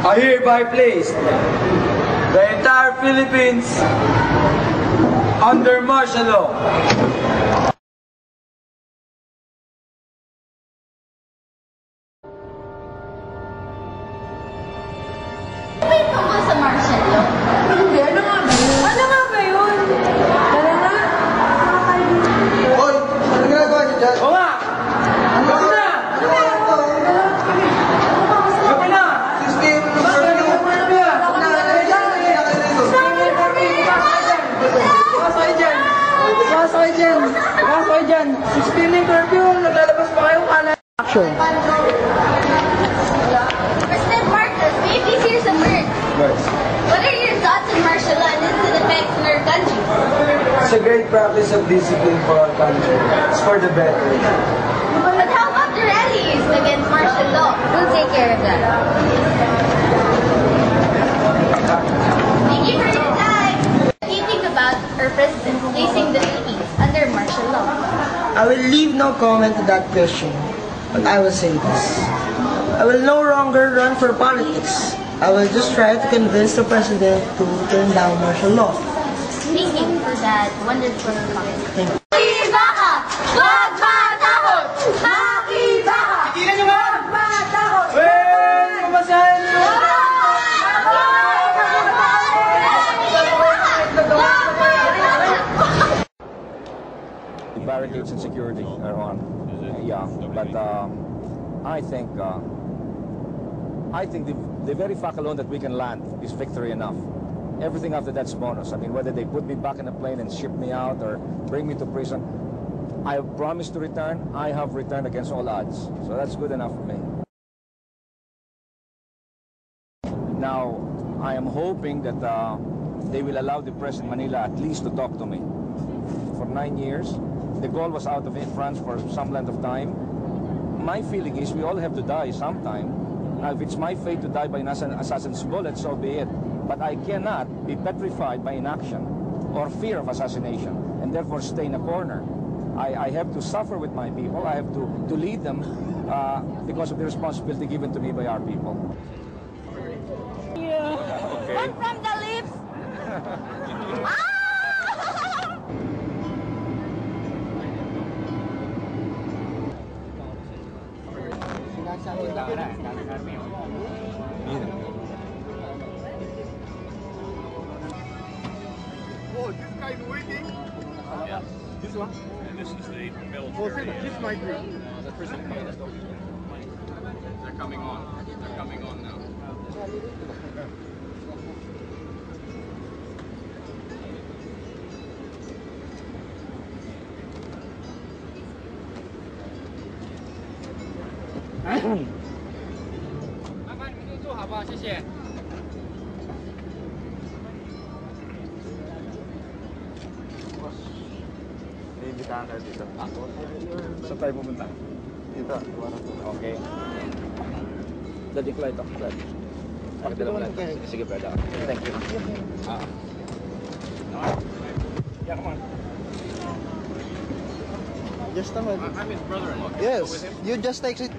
I hereby place the entire Philippines under martial law. May tungkol sa martial law? Hindi, ano nga ba yun? Ano nga ba yun? Tara na. Hoy! Ano ginagawa niyo dyan? Oo nga! Gabi na! Gabi na! 16! Pasok dyan. 16 yung curfew. Naglalabas pa kayong kanan. Action. President Marcos, may you please hear some words? What are your thoughts on martial law and its effects in our country? It's a great practice of discipline for our country. It's for the better. But how about the rallies against martial law? We'll take care of that. Thank you for your time. What do you think about our president placing the Philippines under martial law? I will leave no comment to that question, but I will say this. I will no longer run for politics. I will just try to convince the president to turn down martial law. Thank you for that wonderful comment. Thank you. Makibaka! Huwag matakot! Makibaka! Tigilan niyo nga! Huwag matakot! Well, kumasahin niyo! The barricades and security are on. Yeah, but I think the very fact alone that we can land is victory enough. Everything after that's bonus. I mean, whether they put me back in a plane and ship me out or bring me to prison, I have promised to return. I have returned against all odds. So that's good enough for me. Now, I am hoping that they will allow the press in Manila at least to talk to me. For 9 years, the goal was out of France for some length of time. My feeling is we all have to die sometime. Now, if it's my fate to die by an assassin's bullet, so be it. But I cannot be petrified by inaction or fear of assassination and therefore stay in a corner. I have to suffer with my people. I have to lead them because of the responsibility given to me by our people. Yeah. Okay. One from the lips! Oh, this guy's waiting. Yeah. This one? And this is the military. Oh, this might be. They're coming on. They're coming on now. Iimbitahan kayo dito. Saan tayo pupunta? Dito. Okay. Daddy ko ito. Pakidala mo lang. Sige, brother. Thank you. Yeah, come on. Just a minute. I'm his brother-in-law. Yes, you just take it.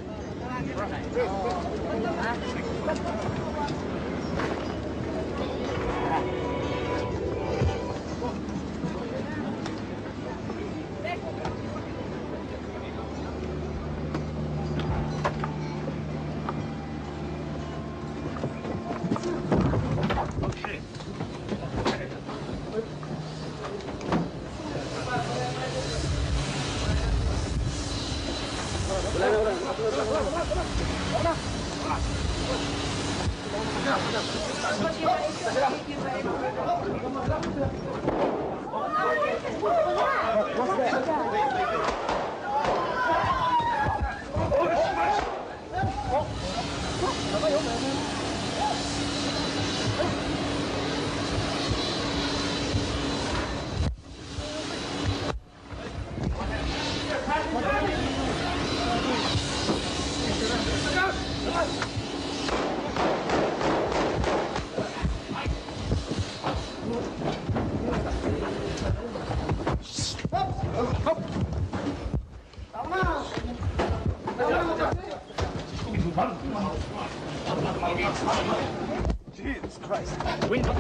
Jesus Christ. Window.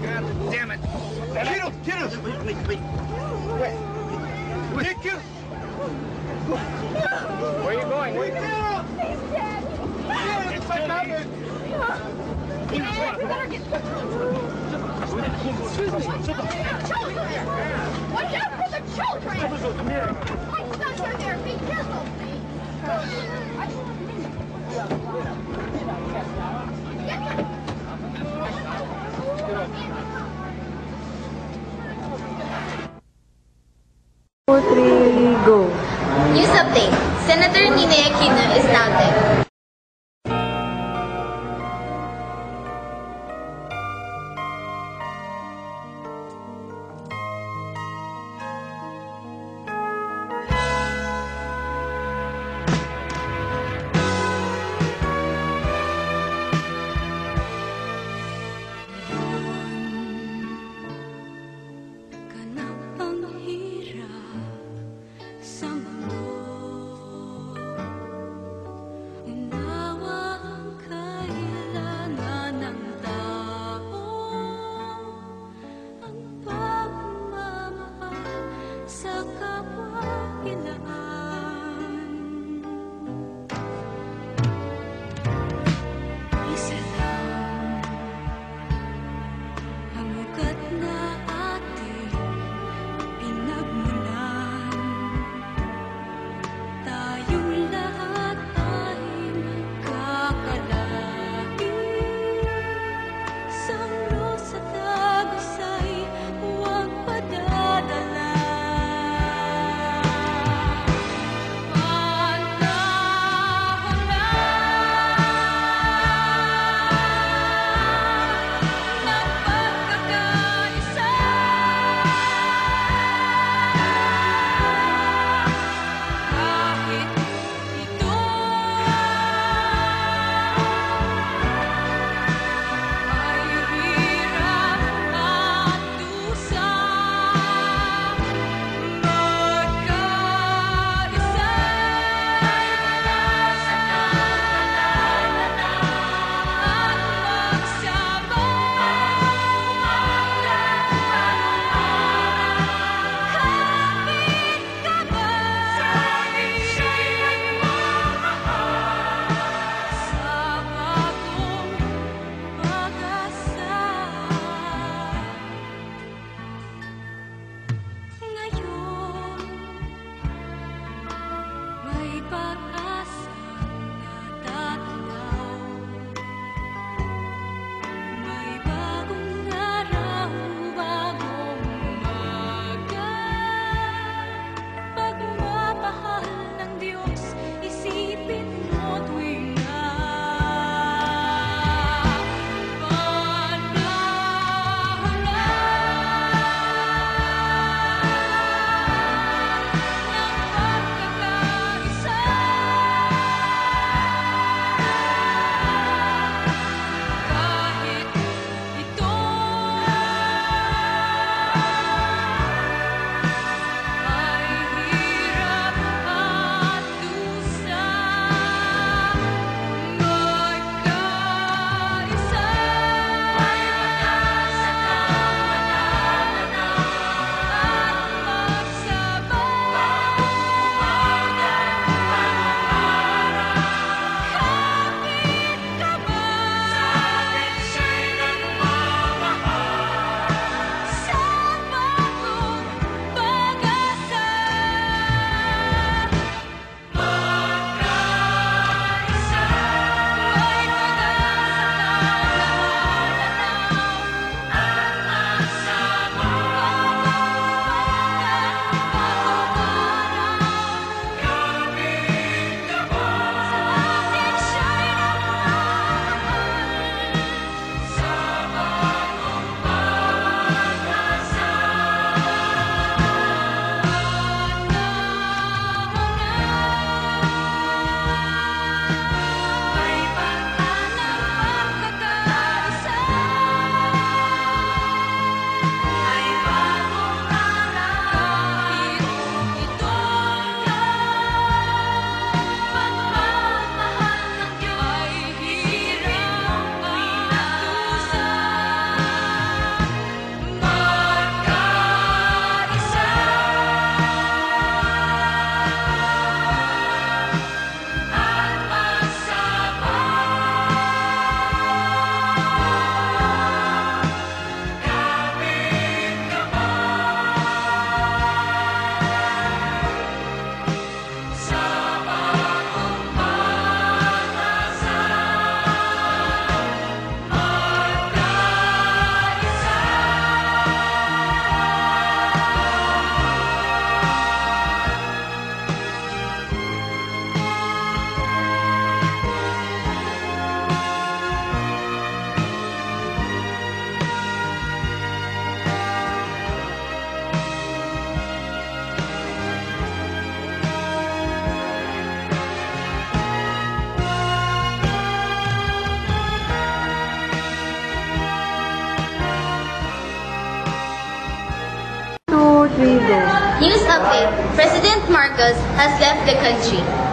God damn it. Get him. Wait. Kick you. Where are you going? He's dead. It's still here. You better get children. Watch out for the children. My sons are there. Be careful. Four, three, go. News update. Senator Ninoy Aquino is now dead. News update. President Marcos has left the country.